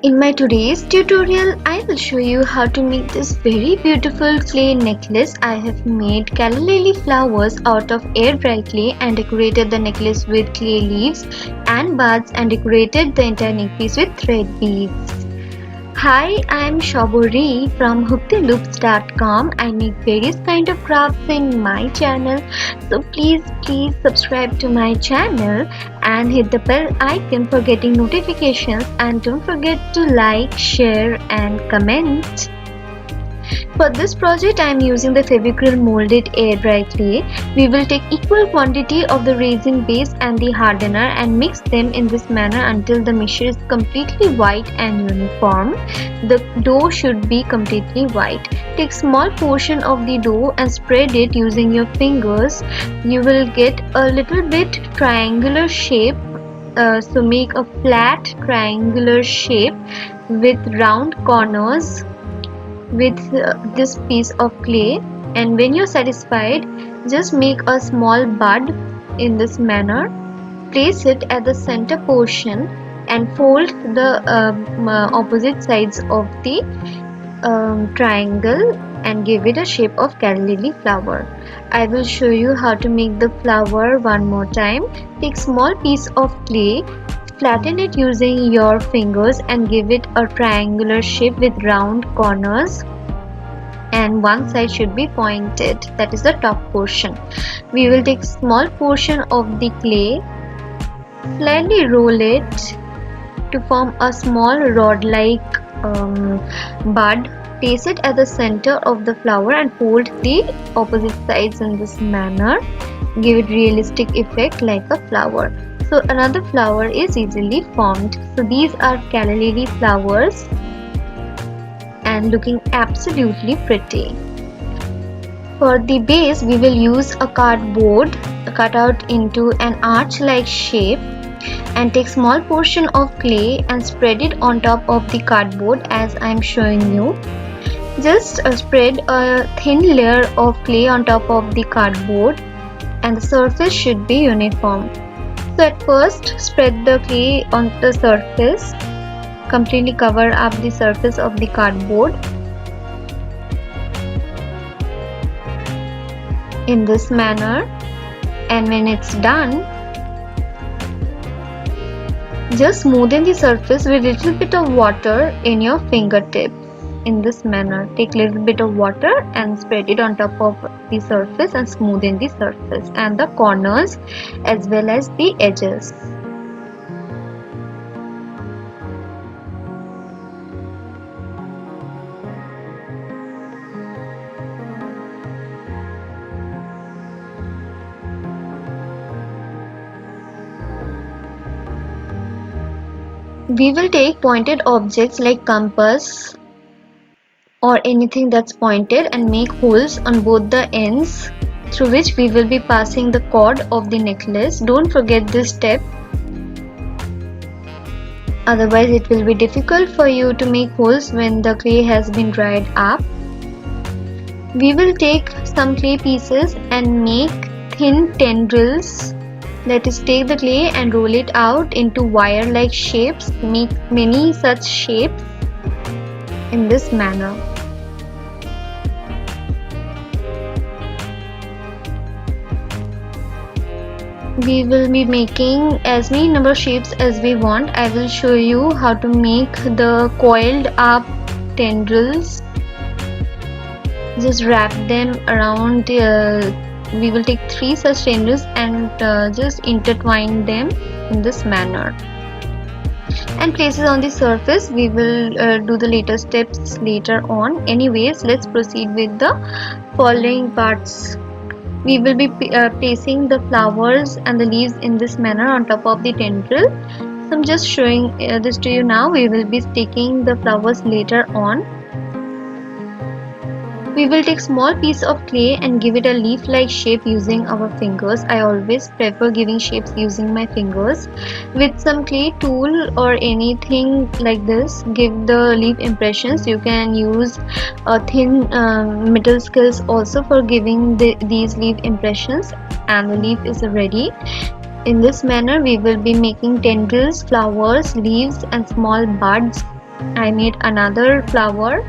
In my today's tutorial, I will show you how to make this very beautiful clay necklace. I have made calla lily flowers out of air dry clay and decorated the necklace with clay leaves and buds and decorated the entire neckpiece with thread beads. Hi, I'm Shaburi from HookedInLoops.com. I make various kind of crafts in my channel. So please subscribe to my channel and hit the bell icon for getting notifications, and don't forget to like, share and comment. For this project, I am using the Fevicryl molded air dry clay. We will take equal quantity of the resin base and the hardener and mix them in this manner until the mixture is completely white and uniform. The dough should be completely white. Take small portion of the dough and spread it using your fingers. You will get a little bit triangular shape. So make a flat triangular shape with round corners with this piece of clay, and when you're satisfied, just make a small bud in this manner. Place it at the center portion and fold the opposite sides of the triangle and give it a shape of calla lily flower. I will show you how to make the flower one more time. Take small piece of clay, flatten it using your fingers and give it a triangular shape with round corners, and one side should be pointed, that is the top portion. We will take small portion of the clay, slightly roll it to form a small rod like bud. Place it at the center of the flower and fold the opposite sides in this manner. Give it realistic effect like a flower. So another flower is easily formed. So these are calla lily flowers and looking absolutely pretty. For the base, we will use a cardboard cut out into an arch-like shape, and take small portion of clay and spread it on top of the cardboard as I am showing you. Just spread a thin layer of clay on top of the cardboard and the surface should be uniform. So at first, spread the clay on the surface, completely cover up the surface of the cardboard in this manner, and when it's done, just smoothen the surface with a little bit of water in your fingertips. In this manner, take little bit of water and spread it on top of the surface and smoothen the surface and the corners as well as the edges. We will take pointed objects like compass or anything that's pointed and make holes on both the ends through which we will be passing the cord of the necklace. Don't forget this step, otherwise it will be difficult for you to make holes when the clay has been dried up. We will take some clay pieces and make thin tendrils. Let us take the clay and roll it out into wire-like shapes. Make many such shapes in this manner. We will be making as many number of shapes as we want. I will show you how to make the coiled up tendrils. Just wrap them around. We will take 3 such tendrils and just intertwine them in this manner and place it on the surface. We will do the later steps later on. Anyways, let's proceed with the following parts. We will be placing the flowers and the leaves in this manner on top of the tendril. So I'm just showing this to you now. We will be sticking the flowers later on. We will take small piece of clay and give it a leaf-like shape using our fingers. I always prefer giving shapes using my fingers. With some clay tool or anything like this, give the leaf impressions. You can use a thin metal scales also for giving these leaf impressions, and the leaf is ready. In this manner, we will be making tendrils, flowers, leaves and small buds I made another flower.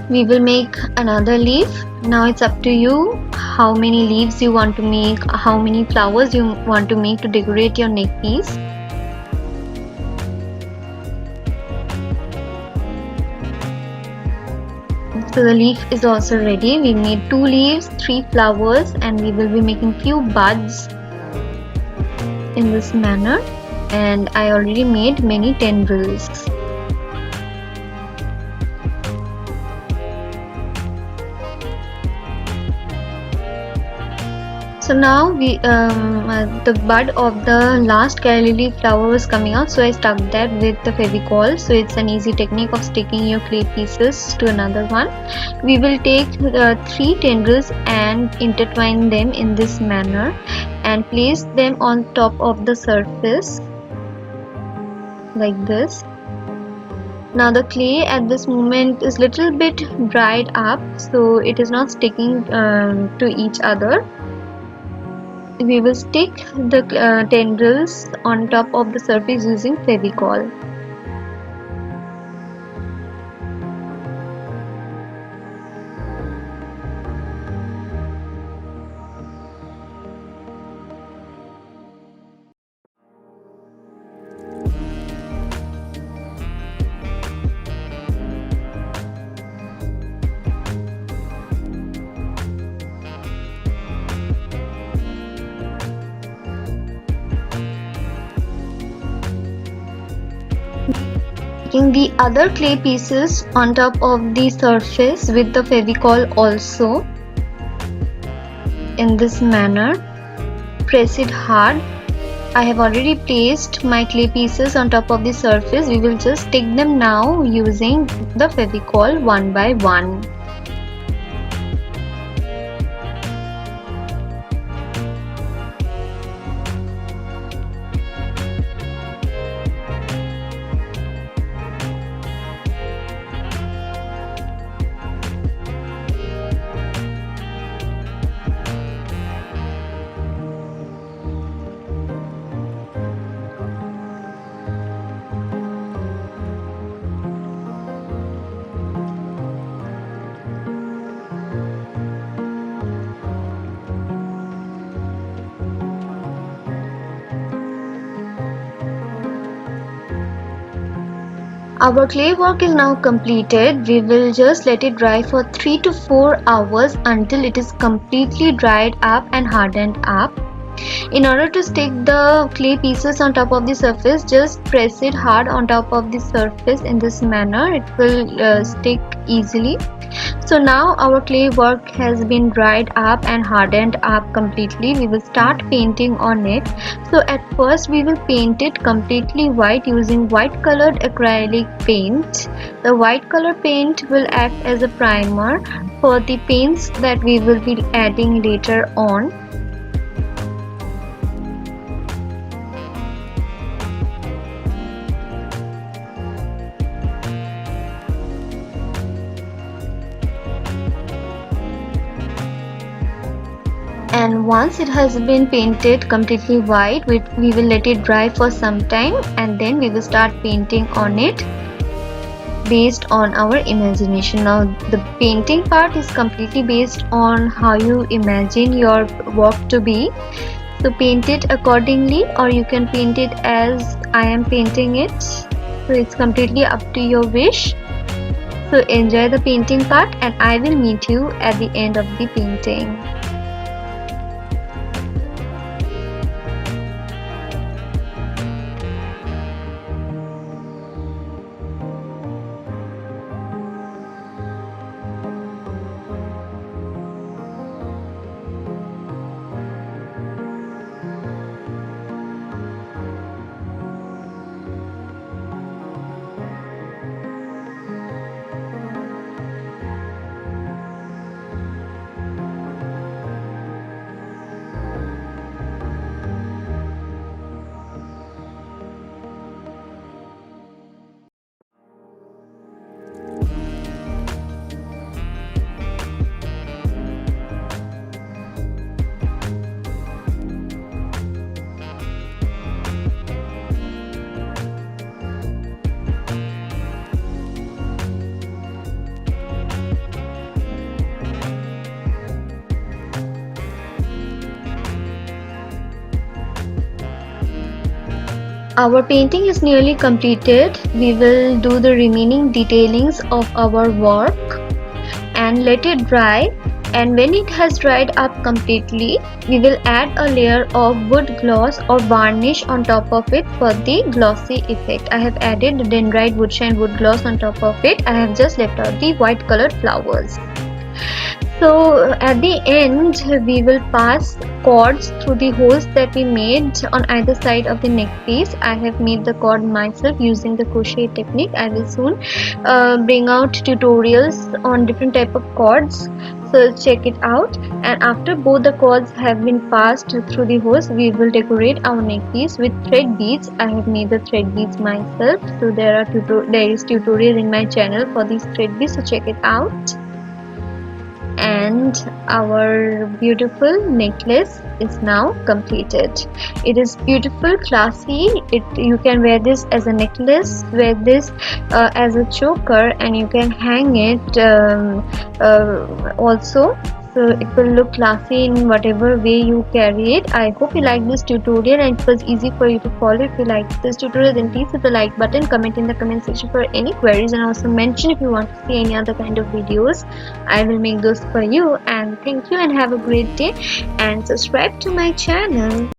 We will make another leaf. Now it's up to you how many leaves you want to make, how many flowers you want to make to decorate your neck piece. So the leaf is also ready. We made 2 leaves, 3 flowers, and we will be making few buds in this manner. And I already made many tendrils. So now the bud of the last calla lily flower was coming out, so I stuck that with the Fevicol. So it's an easy technique of sticking your clay pieces to another one. We will take 3 tendrils and intertwine them in this manner and place them on top of the surface like this. Now the clay at this moment is little bit dried up, so it is not sticking to each other. We will stick the tendrils on top of the surface using Fevicol. Taking the other clay pieces on top of the surface with the Fevicol also in this manner. Press it hard. I have already placed my clay pieces on top of the surface. We will just stick them now using the Fevicol one by one. Our clay work is now completed. We will just let it dry for 3 to 4 hours until it is completely dried up and hardened up. In order to stick the clay pieces on top of the surface, just press it hard on top of the surface in this manner. It will stick easily. So now our clay work has been dried up and hardened up completely. We will start painting on it. So at first we will paint it completely white using white colored acrylic paint. The white color paint will act as a primer for the paints that we will be adding later on. And once it has been painted completely white, we will let it dry for some time and then we will start painting on it based on our imagination. Now the painting part is completely based on how you imagine your work to be. So paint it accordingly, or you can paint it as I am painting it. So it's completely up to your wish. So enjoy the painting part and I will meet you at the end of the painting. Our painting is nearly completed. We will do the remaining detailings of our work and let it dry, and when it has dried up completely, we will add a layer of wood gloss or varnish on top of it for the glossy effect. I have added the dendrite wood shine wood gloss on top of it. I have just left out the white colored flowers. So at the end we will pass cords through the holes that we made on either side of the neck piece. I have made the cord myself using the crochet technique. I will soon bring out tutorials on different type of cords, so check it out. And after both the cords have been passed through the holes, we will decorate our neck piece with thread beads. I have made the thread beads myself, so there is tutorial in my channel for these thread beads, so check it out. And our beautiful necklace is now completed. It is beautiful, classy. You can wear this as a necklace, wear this as a choker, and you can hang it also, so it will look classy in whatever way you carry it. I hope you like this tutorial and it was easy for you to follow. If you like this tutorial, then please hit the like button, comment in the comment section for any queries, and also mention if you want to see any other kind of videos. I will make those for you. And thank you and have a great day, and subscribe to my channel.